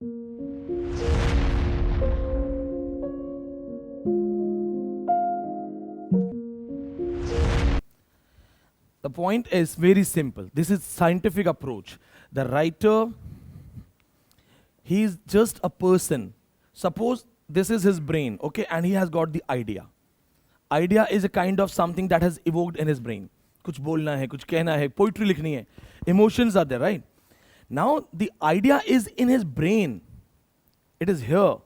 The point is very simple. This is scientific approach. The writer, he is just a person. Suppose this is his brain, okay, and he has got the idea. Idea is a kind of something that has evoked in his brain. कुछ बोलना है, कुछ कहना है, poetry लिखनी है. Emotions are there, right? Now the idea is in his brain. It is here.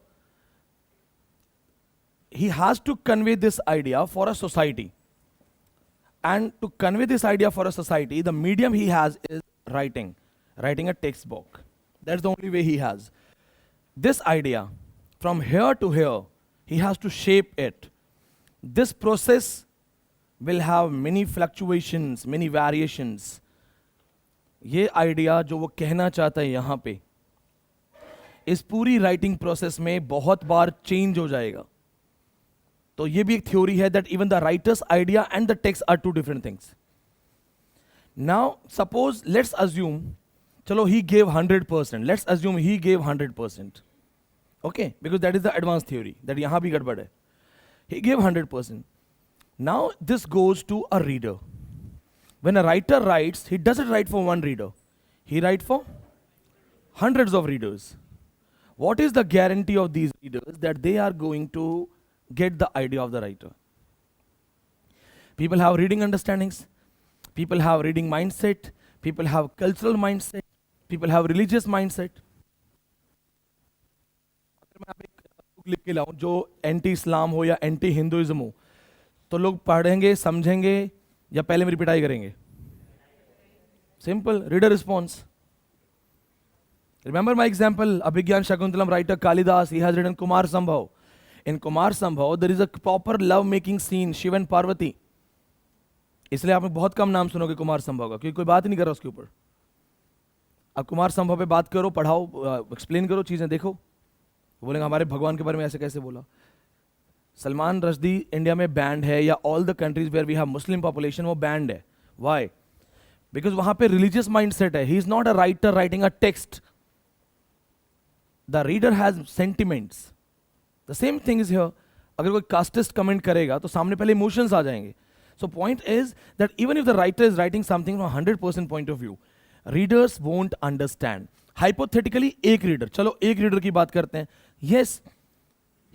He has to convey this idea for a society. And to convey this idea for a society, the medium he has is writing a textbook. That's the only way he has. This idea, from here to here, he has to shape it. This process will have many fluctuations, many variations. ये idea जो वो कहना चाहता है यहाँ पे, इस पूरी writing process में बहुत बार change हो जाएगा. तो ये भी एक theory है that even the writer's idea and the text are two different things. Now, suppose, let's assume, चलो he gave 100%. Let's assume he gave 100%. Okay, because that is the advanced theory, that यहाँ भी गड़बड़ है. He gave 100%. Now, this goes to a reader. When a writer writes, he doesn't write for one reader. He writes for hundreds of readers. What is the guarantee of these readers that they are going to get the idea of the writer? People have reading understandings, people have reading mindset, people have cultural mindset, people have religious mindset. अगर मैं आप एक book लिख के लाऊं जो anti इस्लाम हो या एंटी हिंदुइज्म हो, तो लोग पढ़ेंगे, समझेंगे या पहले मेरी पिटाई करेंगे? Simple, reader response. Remember my example, Abhigyan Shakuntalam writer Kalidas, he has written Kumar Sambhav. In Kumar Sambhav, there is a proper love-making scene, Shiv and Parvati. इसलिए आपने बहुत कम नाम सुनोगे कुमार संभव का, क्योंकि कोई बात ही नहीं कर रहा उसके ऊपर. अब कुमार संभव पे बात करो, पढ़ाओ, एक्सप्लेन करो चीजें, देखो बोलेंगे हमारे भगवान के बारे में ऐसे कैसे बोला. सलमान रश्दी इंडिया में बैंड है, या all the countries where we have Muslim population वो बैंड है. व्हाई? बिकॉज वहां पे रिलीजियस माइंडसेट है. He is not a writer writing a text. The reader has sentiments. The same thing is here. अगर कोई casteist comment करेगा तो सामने पहले इमोशंस आ जाएंगे. So point is that even if the writer is writing something from 100% point of view, readers won't understand. Hypothetically, एक reader, चलो एक reader की बात करते हैं. Yes,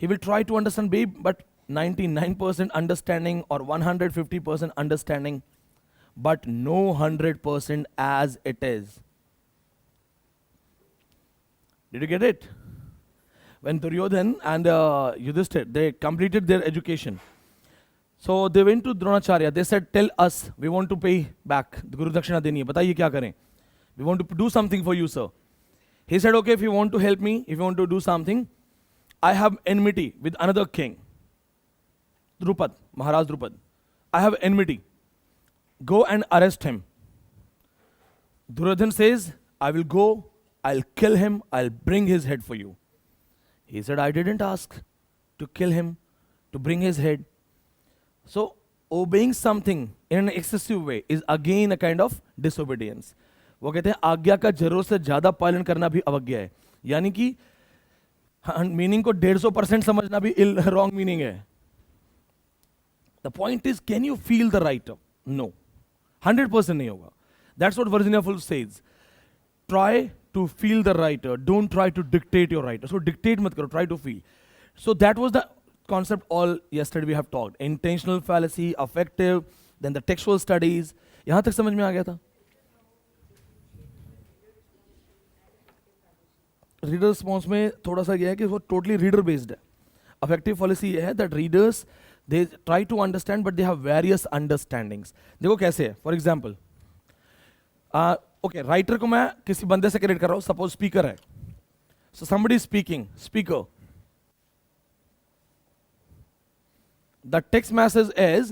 he will try to understand, but 99% understanding or 150% understanding, but no 100% as it is. Did you get it? When Duryodhan and Yudhishthir, they completed their education. So they went to Dronacharya. They said, "Tell us, we want to pay back. The Guru Dakshina deni hai. बताइए क्या करें? We want to do something for you, sir." He said, "Okay, if you want to help me, if you want to do something, I have enmity with another king, Drupad, Maharaj Drupad. I have enmity. Go and arrest him." Duryodhan says, "I will go. I'll kill him. I'll bring his head for you." He said, "I didn't ask to kill him, to bring his head." So obeying something in an excessive way is again a kind of disobedience. वो कहते हैं आज्ञा का जरूरत से ज्यादा पालन करना भी अवज्ञा है. यानी कि मीनिंग को 150% समझना भी रॉन्ग मीनिंग है. The point is, can you feel the writer? No, 100% नहीं होगा. That's what Virginia Woolf says. Try to feel the writer, don't try to dictate your writer. So dictate मत करो, try to feel. So that was the concept all yesterday we have talked. Intentional fallacy, affective, then the textual studies. यहां तक समझ में आ गया था? Reader response में थोड़ा सा यह है कि वो टोटली रीडर बेस्ड है. अफेक्टिव पॉलिसी ये है that readers they try to understand but they have various understandings. देखो कैसे है. फॉर एग्जाम्पल, ओके, राइटर को मैं किसी बंदे से कनेक्ट कर रहा हूं. सपोज स्पीकर है. So somebody speaking, speaker. The text message is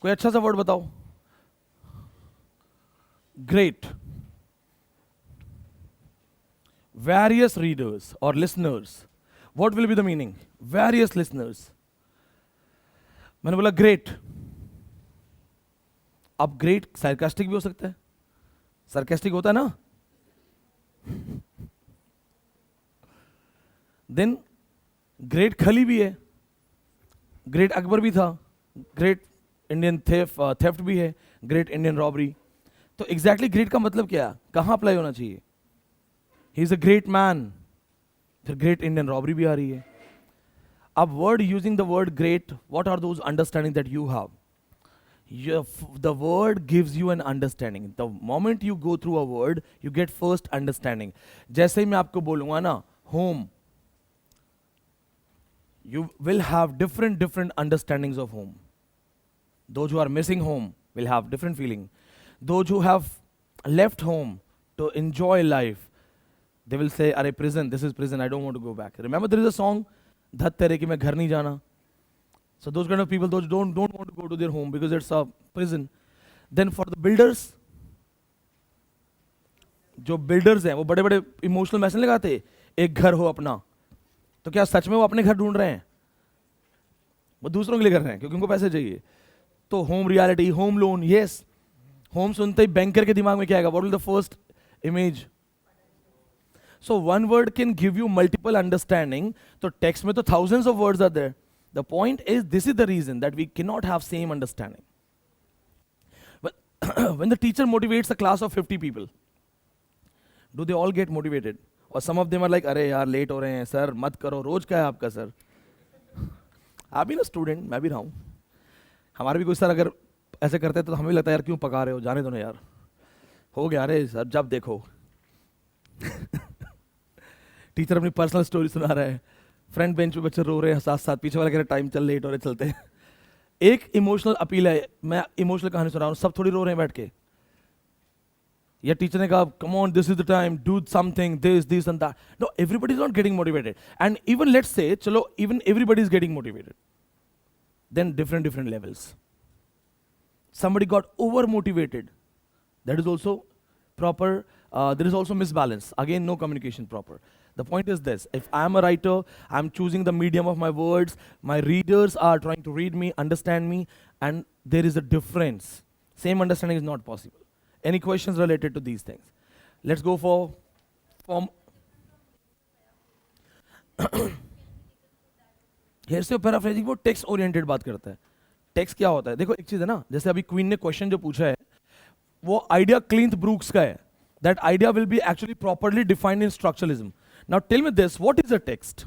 कोई अच्छा सा वर्ड बताओ. Great. Various readers or listeners. What will be the meaning? Various listeners. मैंने बोला great. अब great sarcastic भी हो सकता है, sarcastic होता है ना. Then great खली भी है, great अकबर भी था, great Indian theft भी है, great Indian robbery. तो exactly great का मतलब क्या है, कहाँ अप्लाई होना चाहिए? He is a great man. फिर great Indian robbery भी आ रही है. अब word using the word great, what are those understandings that you have? The word gives you an understanding. The moment you go through a word, you get first understanding. जैसे ही मैं आपको बोलूँगा ना home, you will have different understandings of home. Those who are missing home will have different feeling. Those who have left home to enjoy life, they will say, "Arey prison, this is prison. I don't want to go back." Remember, there is a song, "Dhat tere ki main ghar nahi jana." So those kind of people, those don't want to go to their home because it's a prison. Then for the builders, जो builders हैं, वो बड़े-बड़े emotional message लगाते, एक घर हो अपना. तो क्या सच में वो अपने घर ढूंढ रहे हैं? वो दूसरों के लिए कर रहे हैं क्योंकि उनको पैसे चाहिए. तो home reality, home loan, yes. Home सुनते ही बैंकर के दिमाग में क्या आएगा? What will the first image? So one word can give you multiple understanding. तो टेक्स्ट में तो thousands of words are there. The point is this is the reason that we can not have same understanding. When the teacher motivates a class of 50 people, do they all get motivated? और सम of them are like, अरे यार late हो रहे हैं sir, मत करो, रोज क्या है आपका सर? आप भी ना स्टूडेंट, मैं भी रहा हूँ. हमारे भी कोई सर अगर ऐसे करते तो हमें भी लगता है यार क्यों पका रहे हो, जाने दो ना यार, हो गया. अरे सर जब देखो टीचर अपनी पर्सनल स्टोरी सुना रहा है, फ्रंट बेंच पे बच्चे रो रहे हैं साथ साथ, पीछे वाला कह रहे टाइम चल, लेट हो रहे, चलते हैं. एक इमोशनल अपील है, मैं इमोशनल कहानी सुना रहा हूँ, सब थोड़ी रो रहे हैं बैठ के. या टीचर ने कहा come on this is the time, do something, this and that. No, everybody is not getting motivated. And even let's say चलो even everybody is getting motivated, then different levels. Somebody got over motivated, that is also proper. There is also misbalance, again no communication proper. The point is this: if I am a writer, I am choosing the medium of my words, my readers are trying to read me, understand me, and there is a difference. Same understanding is not possible. Any questions related to these things? Let's go for form. Here's your paraphrasing. वो text oriented बात करता है. Text क्या होता है? देखो एक चीज है ना, जैसे अभी क्वीन ने क्वेश्चन जो पूछा है वो आइडिया क्लिंथ ब्रूक्स का है. That idea will be actually properly defined in structuralism. Now tell me this, what is a text?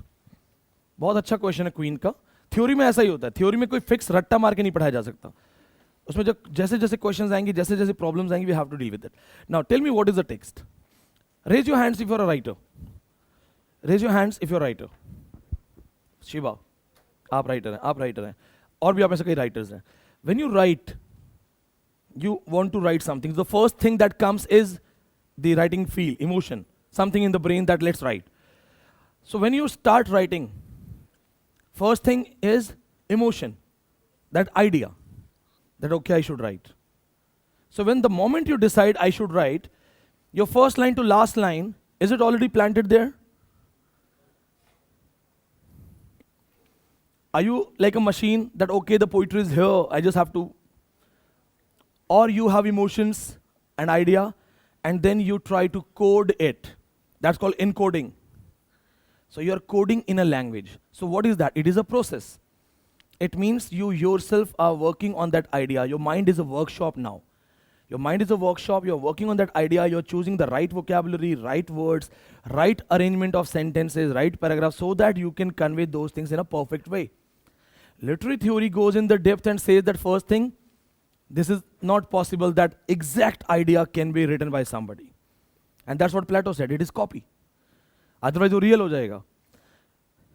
बहुत अच्छा क्वेश्चन है क्वीन का. थ्योरी में ऐसा ही होता है. थ्योरी में कोई फिक्स रट्टा मार के नहीं पढ़ाया जा सकता. उसमें जब जैसे जैसे क्वेश्चंस आएंगे, जैसे जैसे प्रॉब्लम्स आएंगे, we have to deal with it. Now tell me what is a text? Raise your hands if you are a writer. Raise your hands if you are writer. Shiva, आप राइटर हैं, आप writer हैं, और भी आप ऐसे कई राइटर्स हैं. When you write, you want to write something, the first thing that comes is the writing feel, emotion, something in the brain that let's write. So when you start writing, first thing is emotion, that idea that okay, I should write. So when the moment you decide I should write, your first line to last line, is it already planted there? Are you like a machine that okay, the poetry is here, I just have to? Or you have emotions and idea and then you try to code it. That's called encoding. So you are coding in a language. So what is that? It is a process. It means you yourself are working on that idea. Your mind is a workshop now. Your mind is a workshop, you're working on that idea, you're choosing the right vocabulary, right words, right arrangement of sentences, right paragraphs, so that you can convey those things in a perfect way. Literary theory goes in the depth and says that first thing, this is not possible that exact idea can be written by somebody. And that's what Plato said, it is copy. Otherwise, वो real हो जाएगा.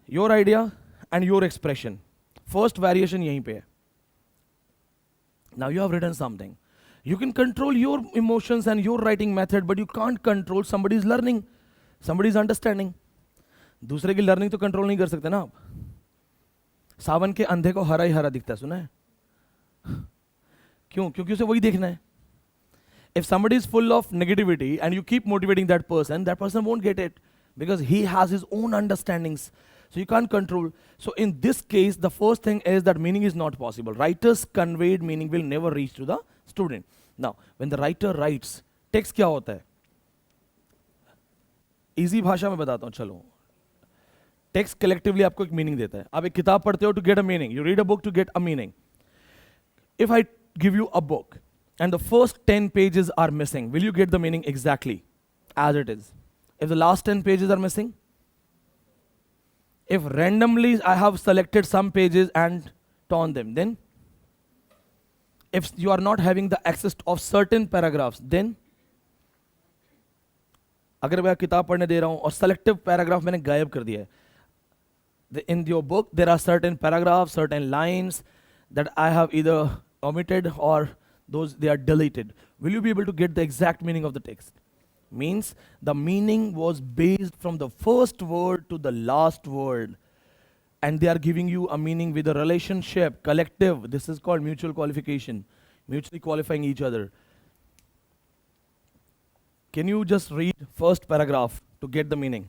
Your idea and your expression. First variation यहीं पे है. Now you have written something. You can control your emotions and your writing method, but you can't control somebody's learning, somebody's understanding. दूसरे की learning तो control नहीं कर सकते ना आप. सावन के अंधे को हरा ही हरा दिखता है, सुना है? क्यों? क्योंकि उसे वही देखना है. If somebody is full of negativity and you keep motivating that person won't get it because he has his own understandings. So you can't control. So in this case, the first thing is that meaning is not possible. Writer's conveyed meaning will never reach to the student. Now, when the writer writes, text क्या होता है? Easy भाषा में बताता हूं, चलो. Text collectively आपको एक मीनिंग देता है. आप एक किताब पढ़ते हो to get a meaning. You read a book to get a meaning. If I give you a book and the first 10 pages are missing, will you get the meaning exactly as it is? If the last 10 pages are missing? If randomly I have selected some pages and torn them, then? If you are not having the access of certain paragraphs, then? अगर मैं किताब पढ़ने दे रहा हूं और selective paragraph मैंने गायब कर दिया है. In your book there are certain paragraphs, certain lines that I have either omitted or those they are deleted. Will you be able to get the exact meaning of the text? Means the meaning was based from the first word to the last word, and they are giving you a meaning with a relationship, collective. This is called mutual qualification, mutually qualifying each other. Can you just read first paragraph to get the meaning?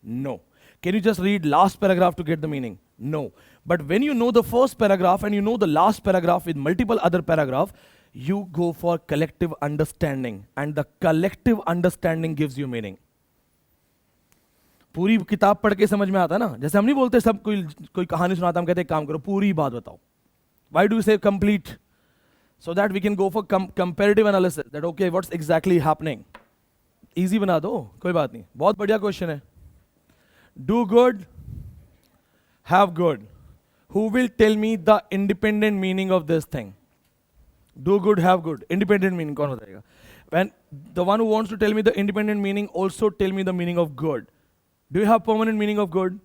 No. Can you just read last paragraph to get the meaning? No. But when you know the first paragraph and you know the last paragraph with multiple other paragraph, you go for collective understanding, and the collective understanding gives you meaning. पूरी किताब पढ़ के समझ में आता है ना. जैसे हम नहीं बोलते सब कोई कहानी सुनाता, हम कहते हैं काम करो, पूरी बात बताओ. Why do you say complete? So that we can go for comparative analysis. That okay, what's exactly happening? Easy बना दो, कोई बात नहीं. बहुत बढ़िया क्वेश्चन है. Do good, have good. Who will tell me the independent meaning of this thing? Do good, have good. Independent meaning कौन बताएगा? When the one who wants to tell me the independent meaning also tell me the meaning of good. Do you have permanent meaning of good?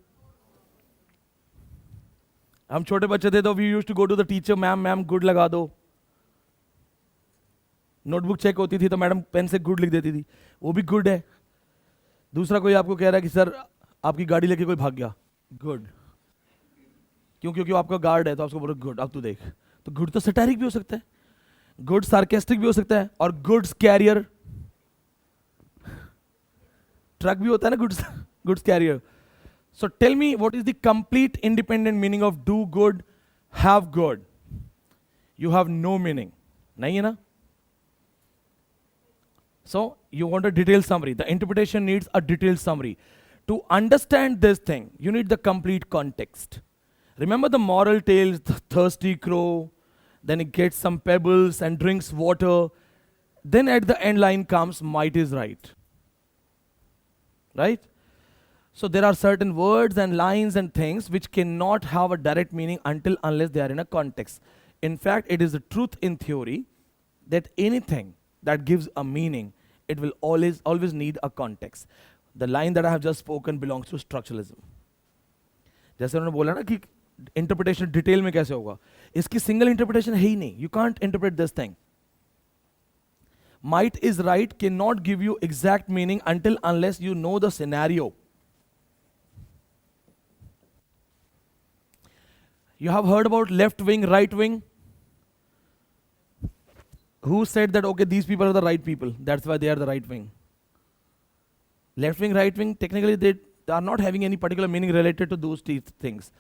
हम छोटे बच्चे थे तो we used to go to the teacher, ma'am good लगा दो. Notebook check होती थी तो मैडम पेन से गुड लिख देती थी, वो भी गुड है. दूसरा कोई आपको कह रहा है कि सर आपकी गाड़ी लेके कोई भाग गया, गुड. क्यों? क्योंकि आपका गार्ड है तो आपको बोलो गुड. अब तू देख, तो गुड तो सैटारिक भी हो सकता है, गुड सार्केस्टिक भी हो सकता है, और गुड्स कैरियर, ट्रक भी होता है ना, goods carrier. So tell me what is the complete independent meaning of do good, have good. You have no meaning. नहीं है ना? So you want a detailed summary. The interpretation needs a detailed summary. To understand this thing, you need the complete context. Remember the moral tales, the thirsty crow, then it gets some pebbles and drinks water. Then at the end line comes, might is right. Right? So there are certain words and lines and things which cannot have a direct meaning unless they are in a context. In fact, it is the truth in theory that anything that gives a meaning, it will always need a context. The line that I have just spoken belongs to structuralism. जैसे उन्होंने बोला ना कि interpretation detail में कैसे होगा, इसकी single interpretation है ही नहीं. You can't interpret this thing. Might is right cannot give you exact meaning unless you know the scenario. You have heard about left wing, right wing? Who said that, okay, these people are the right people, that's why they are the right wing? Left wing, right wing, technically they are not having any particular meaning related to those things.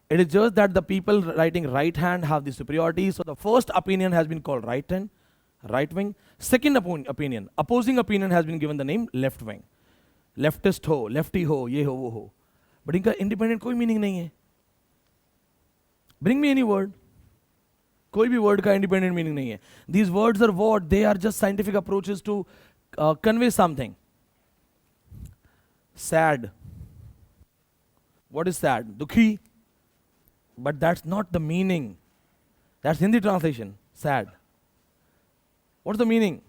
It is just that the people writing right hand have the superiority, so the first opinion has been called right hand, right wing. Second opinion, opposing opinion has been given the name left wing. Leftist ho, lefty ho, ye ho, wo ho. But इनका independent कोई meaning नहीं है. Bring me any word. कोई भी word का independent meaning नहीं है. These words are what? They are just scientific approaches to convey something. Sad. What is sad? Dukhi. But that's not the meaning. That's Hindi translation. Sad. What's the meaning?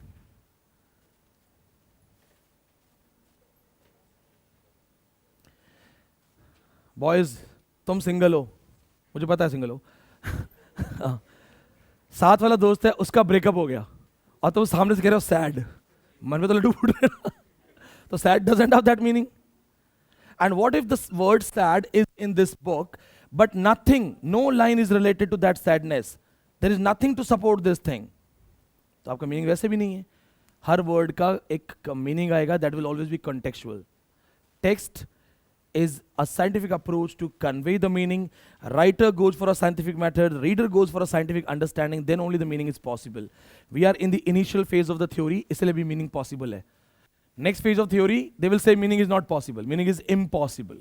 Boys, तुम single हो. मुझे पता है single हो. साथ वाला दोस्त है, उसका ब्रेकअप हो गया और तुम सामने से कह रहे हो सैड. मन में तो लड्डू फूट रहे हैं. तो sad doesn't have that meaning. And what if the word sad is in this book but nothing, no line is related to that sadness, there is nothing to support this thing. तो आपका meaning वैसे भी नहीं है. हर word का एक meaning आएगा, that will always be contextual. Text is a scientific approach to convey the meaning. Writer goes for a scientific method, reader goes for a scientific understanding, then only the meaning is possible. We are in the initial phase of the theory, इसलिए भी meaning possible है. Next phase of theory, they will say meaning is not possible, meaning is impossible.